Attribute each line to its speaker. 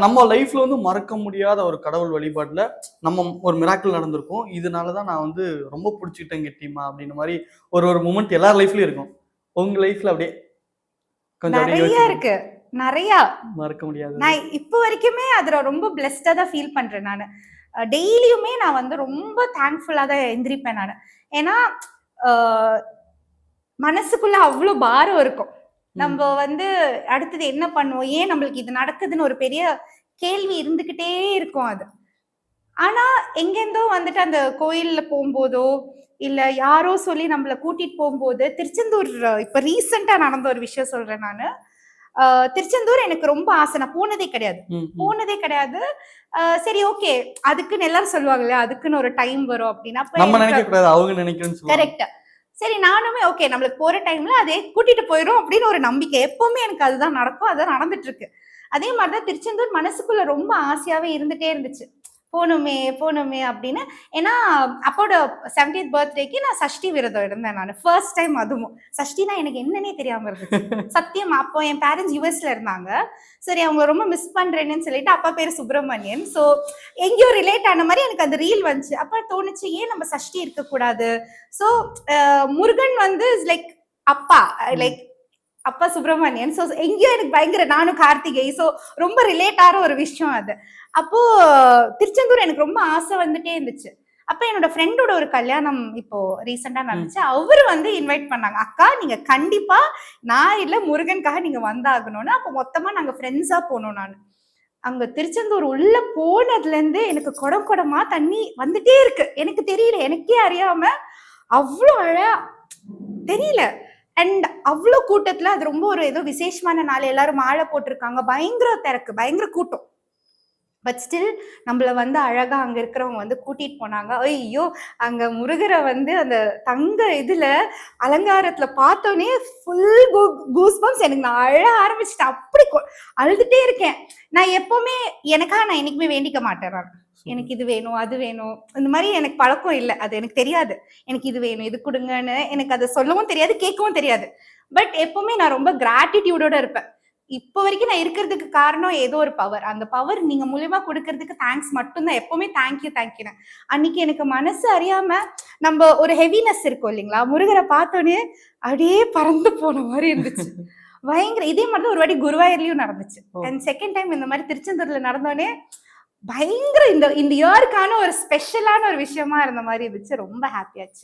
Speaker 1: நம்ம லைஃப்ல வந்து மறக்க முடியாத ஒரு கடவுள் வழிபாட்டுல நம்ம ஒரு மிராக்கிள் நடந்திருக்கும். இதனாலதான் நான் வந்து ரொம்ப பிடிச்சிக்கிட்டேன் கெட்டிமா அப்படின்ற மாதிரி ஒரு ஒரு மூமெண்ட் எல்லார் லைஃப்லயும் இருக்கும். உங்க லைஃப்ல அப்படியே கொஞ்சம் அப்படியே
Speaker 2: நிறைய
Speaker 1: யோசிச்சு
Speaker 2: இருக்கு, நிறைய
Speaker 1: மறக்க முடியாது.
Speaker 2: நான் இப்போ வரைக்குமே அதுல ரொம்ப பிளெஸ்டா தான் ஃபீல் பண்றேன் நான். டெய்லியுமே நான் வந்து ரொம்ப தேங்க்ஃபுல்லா தான் எந்திரிப்பேன் நான். ஏன்னா மனசுக்குள்ள அவ்வளோ பாரம் இருக்கும். நம்ம வந்து அடுத்தது என்ன பண்ணுவோம், ஏன் நம்மளுக்கு இது நடக்குதுன்னு ஒரு பெரிய கேள்வி இருந்துகிட்டே இருக்கும் அது. ஆனா எங்கேருந்தோ வந்துட்டு அந்த கோயில்ல போகும்போதோ இல்ல யாரோ சொல்லி நம்மள கூட்டிட்டு போகும்போது, திருச்செந்தூர் இப்ப ரீசெண்டா நடந்த ஒரு விஷயம் சொல்றேன் நானு. திருச்செந்தூர் எனக்கு ரொம்ப ஆசை. நான் போனதே கிடையாது. சரி, ஓகே, அதுக்குன்னு எல்லாரும் சொல்லுவாங்க இல்லையா, அதுக்குன்னு ஒரு டைம் வரும் அப்படின்னா
Speaker 1: நம்ம நினைக்க கூடாது, அவங்க நினைக்கணும்னு.
Speaker 2: கரெக்ட். சரி, நானுமே ஓகே, நம்மளுக்கு போற டைம்ல அதே கூட்டிட்டு போயிடும் அப்படின்னு ஒரு நம்பிக்கை. எப்பவுமே எனக்கு அதுதான் நடக்கும், அதான் நடந்துட்டு இருக்கு. அதே மாதிரிதான் திருச்செந்தூர் மனசுக்குள்ள ரொம்ப ஆசையாவே இருந்துட்டே இருந்துச்சு. போகணுமே அப்படின்னு. ஏன்னா அப்போட 70th பர்த்டேக்கு நான் சஷ்டி விரதம் இருந்தேன் நான். First time. அதுவும் சஷ்டினா எனக்கு என்னன்னே தெரியாம இருந்துச்சு சத்தியம். அப்போ என் பேரண்ட்ஸ் யூஎஸ்ல இருந்தாங்க. சரி, அவங்க ரொம்ப மிஸ் பண்றேன்னு சொல்லிட்டு, அப்பா பேரு சுப்பிரமணியன். ஸோ எங்கேயோ ரிலேட் ஆன மாதிரி எனக்கு அந்த ரீல் வந்துச்சு. அப்ப தோணுச்சு, ஏன் நம்ம சஷ்டி இருக்கக்கூடாது. ஸோ முருகன் வந்து லைக் அப்பா, லைக் அப்பா சுப்பிரமணியன். ஸோ எங்கேயோ எனக்கு பயங்கர, நானும் கார்த்திகை, ஸோ ரொம்ப ரிலேட் ஆகிற ஒரு விஷயம் அது. அப்போ திருச்செந்தூர் எனக்கு ரொம்ப ஆசை வந்துட்டே இருந்துச்சு. அப்ப என்னோட ஃப்ரெண்டோட ஒரு கல்யாணம் இப்போ ரீசெண்டா நடந்துச்சு. அவரு வந்து இன்வைட் பண்ணாங்க, அக்கா நீங்க கண்டிப்பா நான் இல்ல முருகனுக்காக நீங்க வந்தாகணும்னு. அப்போ மொத்தமா நாங்க ஃப்ரெண்ட்ஸா போனோம். நான் அங்க திருச்செந்தூர் உள்ள போனதுல இருந்து எனக்கு குடம் குடமா தண்ணி வந்துட்டே இருக்கு. எனக்கு தெரியல, எனக்கே அறியாம அவ்வளோ அழகா தெரியல. அண்ட் அவ்வளோ கூட்டத்துல, அது ரொம்ப ஒரு ஏதோ விசேஷமான நாள், எல்லாரும் மாலை போட்டிருக்காங்க, பயங்கர திறக்கு, பயங்கர கூட்டம். பட் ஸ்டில் நம்மள வந்து அழகா அங்க இருக்கிறவங்க வந்து கூட்டிட்டு போனாங்க. ஐயோ, அங்க முருகரை வந்து அந்த தங்க இதுல அலங்காரத்துல பார்த்தோன்னே ஃபுல் கூஸ்பம்ஸ். எனக்கு நான் அழ ஆரம்பிச்சுட்டேன். அப்படி அழுதுட்டே இருக்கேன். நான் எப்பவுமே நான் என்னைக்குமே வேண்டிக்க மாட்டேன். எனக்கு இது வேணும், அது வேணும், இந்த மாதிரி எனக்கு பழக்கம் இல்லை. அது எனக்கு தெரியாது. எனக்கு இது வேணும், இது கொடுங்கன்னு எனக்கு அதை சொல்லவும் தெரியாது, கேட்கவும் தெரியாது. பட் எப்பவுமே நான் ரொம்ப கிராட்டிடியூடோட இருப்பேன். இப்போ வரைக்கும் நான் இருக்கிறதுக்கு காரணம் ஏதோ ஒரு பவர். அந்த பவர் நீங்க மூலியமா கொடுக்கறதுக்கு தேங்க்ஸ் மட்டும்தான். எப்பவுமே தேங்க்யூ. அன்னைக்கு எனக்கு மனசு அறியாம நம்ம ஒரு ஹெவினஸ் இருக்கும் இல்லைங்களா, முருகரை பார்த்தோன்னே அப்படியே பறந்து போன மாதிரி இருந்துச்சு. பயங்கர. இதே மாதிரிதான் ஒரு வாட்டி குருவாயூர்லயும் நடந்துச்சு. அண்ட் செகண்ட் டைம் இந்த மாதிரி திருச்செந்தூர்ல நடந்தோடனே பயங்கர இந்த இயருக்கான ஒரு ஸ்பெஷலான ஒரு விஷயமா இருந்த மாதிரி இருந்துச்சு. ரொம்ப ஹாப்பியாச்சு.